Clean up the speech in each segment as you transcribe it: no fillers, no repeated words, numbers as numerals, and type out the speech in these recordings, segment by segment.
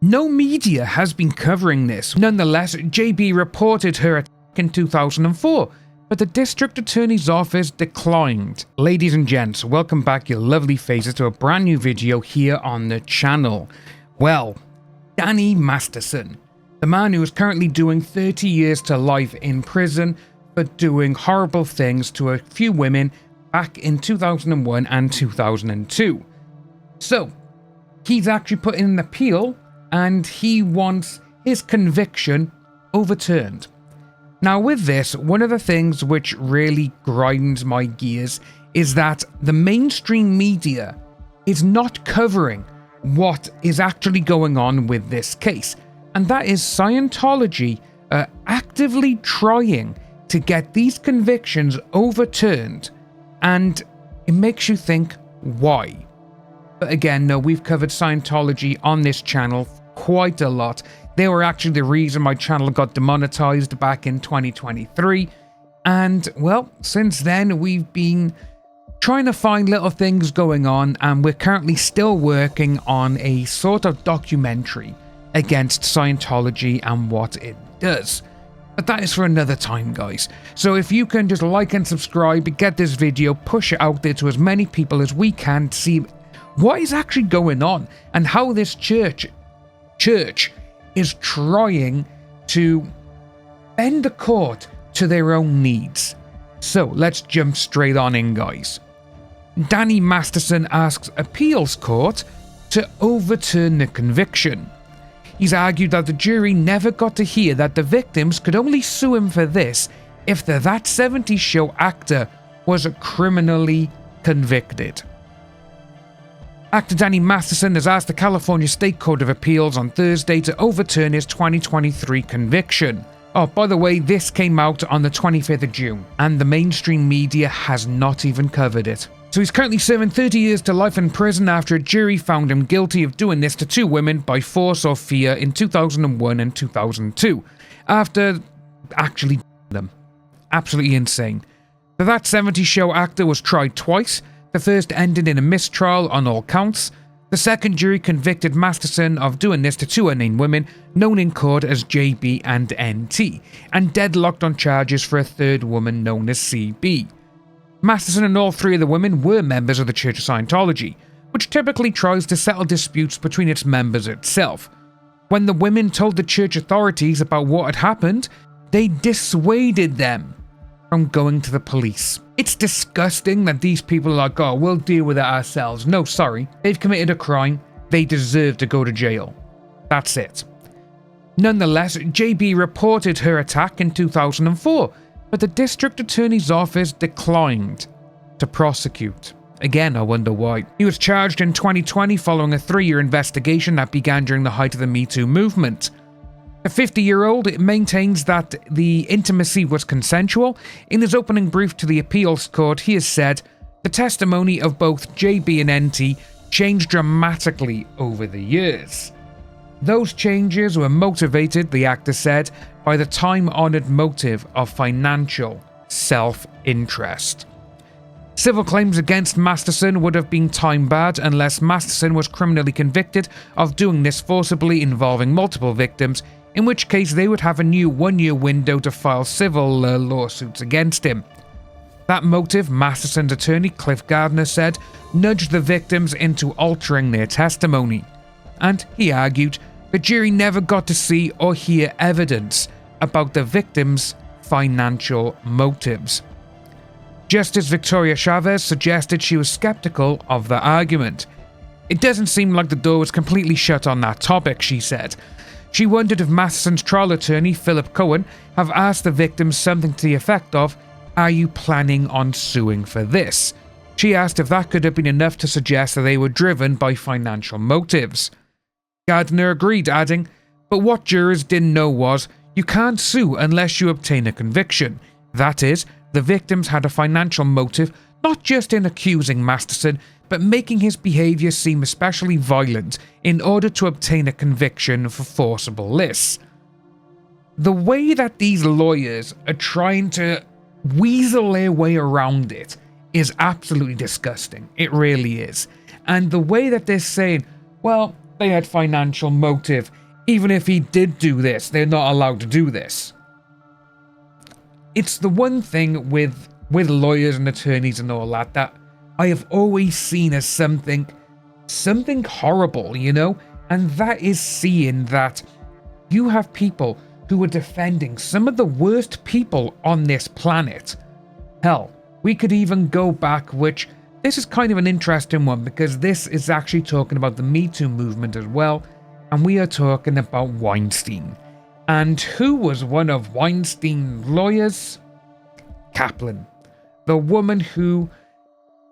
No media has been covering this. Nonetheless, JB reported her attack in 2004, but the district attorney's office declined. Ladies and gents, welcome back your lovely faces to a brand new video here on the channel. Well, Danny Masterson, the man who is currently doing 30 years to life in prison for doing horrible things to a few women back in 2001 and 2002. So, he's actually put in an appeal and he wants his conviction overturned. Now with this, one of the things which really grinds my gears is that the mainstream media is not covering what is actually going on with this case. And that is Scientology actively trying to get these convictions overturned. And it makes you think, why? But again, no, we've covered Scientology on this channel quite a lot. They were actually the reason my channel got demonetized back in 2023. And, well, since then, we've been trying to find little things going on, and we're currently still working on a sort of documentary against Scientology and what it does. But that is for another time, guys. So if you can just like and subscribe, get this video, push it out there to as many people as we can to see what is actually going on and how this church is trying to bend the court to their own needs. So let's jump straight on in, guys. Danny Masterson asks appeals court to overturn the conviction. He's argued that the jury never got to hear that the victims could only sue him for this if the That 70s Show actor was criminally convicted. Actor Danny Masterson has asked the California State Court of Appeals on Thursday to overturn his 2023 conviction. Oh, by the way, this came out on the 25th of June, and the mainstream media has not even covered it. So he's currently serving 30 years to life in prison after a jury found him guilty of doing this to two women by force or fear in 2001 and 2002, after actually them. Absolutely insane. The That 70s Show actor was tried twice. The first ended in a mistrial on all counts. The second jury convicted Masterson of doing this to two unnamed women, known in court as JB and NT, and deadlocked on charges for a third woman known as CB. Masterson and all three of the women were members of the Church of Scientology, which typically tries to settle disputes between its members itself. When the women told the church authorities about what had happened, they dissuaded them from going to the police. It's disgusting that these people are like, oh, we'll deal with it ourselves. No, sorry. They've committed a crime. They deserve to go to jail. That's it. Nonetheless, JB reported her attack in 2004, but the district attorney's office declined to prosecute. Again, I wonder why. He was charged in 2020 following a 3-year investigation that began during the height of the Me Too movement. The 50-year-old maintains that the intimacy was consensual. In his opening brief to the appeals court, he has said, the testimony of both JB and NT changed dramatically over the years. Those changes were motivated, the actor said, by the time-honored motive of financial self-interest. Civil claims against Masterson would have been time-barred unless Masterson was criminally convicted of doing this forcibly involving multiple victims, in which case they would have a new 1-year window to file civil lawsuits against him. That motive, Masterson's attorney Cliff Gardner said, nudged the victims into altering their testimony. And he argued the jury never got to see or hear evidence about the victims' financial motives. Justice Victoria Chavez suggested she was skeptical of the argument. It doesn't seem like the door was completely shut on that topic, she said. She wondered if Masterson's trial attorney, Philip Cohen, have asked the victims something to the effect of, are you planning on suing for this? She asked if that could have been enough to suggest that they were driven by financial motives. Gardner agreed, adding, but what jurors didn't know was, you can't sue unless you obtain a conviction. That is, the victims had a financial motive, not just in accusing Masterson, but making his behaviour seem especially violent in order to obtain a conviction for forcible lists. The way that these lawyers are trying to weasel their way around it is absolutely disgusting. It really is. And the way that they're saying, well, they had financial motive. Even if he did do this, they're not allowed to do this. It's the one thing with lawyers and attorneys and all that I have always seen as something horrible, you know? And that is seeing that you have people who are defending some of the worst people on this planet. Hell, we could even go back, which this is kind of an interesting one because this is actually talking about the Me Too movement as well, and we are talking about Weinstein. And who was one of Weinstein's lawyers? Kaplan, the woman who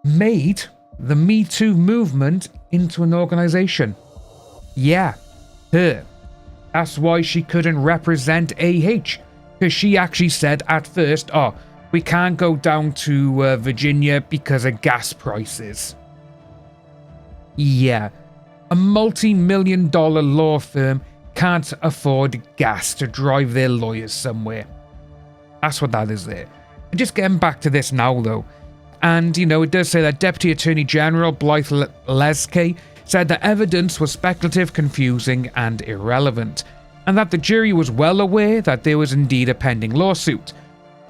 made the Me Too movement into an organization. Yeah, her. That's why she couldn't represent AH, because she actually said at first, oh, we can't go down to Virginia because of gas prices. Yeah, a multi-million-dollar law firm can't afford gas to drive their lawyers somewhere. That's what that is there. Just getting back to this now, though. And, you know, it does say that Deputy Attorney General Blythe Leske said that evidence was speculative, confusing, and irrelevant, and that the jury was well aware that there was indeed a pending lawsuit.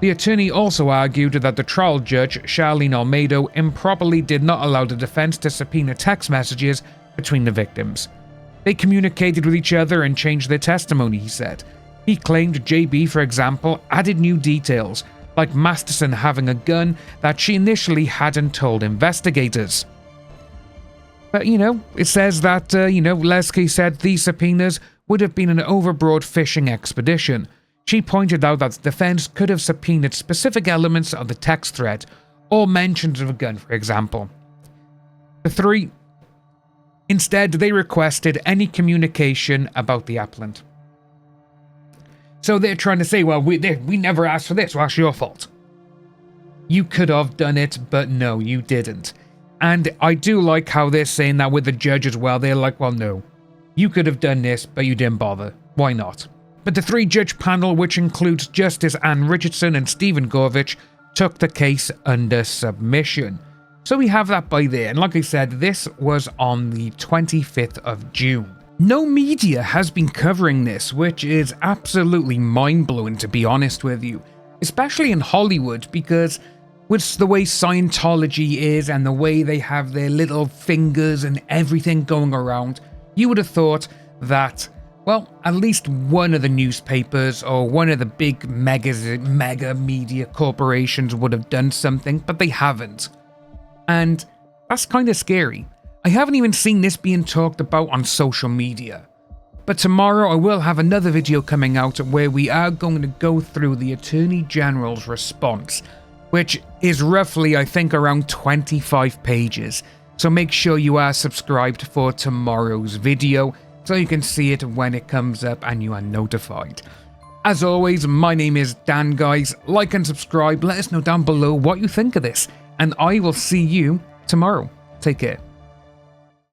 The attorney also argued that the trial judge, Charlene Almeida, improperly did not allow the defense to subpoena text messages between the victims. They communicated with each other and changed their testimony, he said. He claimed JB, for example, added new details, like Masterson having a gun that she initially hadn't told investigators. But, you know, it says that, Leske said these subpoenas would have been an overbroad fishing expedition. She pointed out that the defense could have subpoenaed specific elements of the text thread, or mentions of a gun, for example. The three, instead, they requested any communication about the appellant. So they're trying to say, well, we never asked for this, well, that's your fault. You could have done it, but no, you didn't. And I do like how they're saying that with the judge as well. They're like, well, no, you could have done this, but you didn't bother. Why not? But the three-judge panel, which includes Justice Anne Richardson and Stephen Gorvich, took the case under submission. So we have that by there. And like I said, this was on the 25th of June. No media has been covering this, which is absolutely mind-blowing, to be honest with you. Especially in Hollywood, because with the way Scientology is and the way they have their little fingers and everything going around, you would have thought that, well, at least one of the newspapers or one of the big mega media corporations would have done something, but they haven't. And that's kind of scary. I haven't even seen this being talked about on social media. But tomorrow I will have another video coming out where we are going to go through the Attorney General's response, which is roughly, I think, around 25 pages. So make sure you are subscribed for tomorrow's video so you can see it when it comes up and you are notified. As always, my name is Dan, guys. Like and subscribe. Let us know down below what you think of this. And I will see you tomorrow. Take care.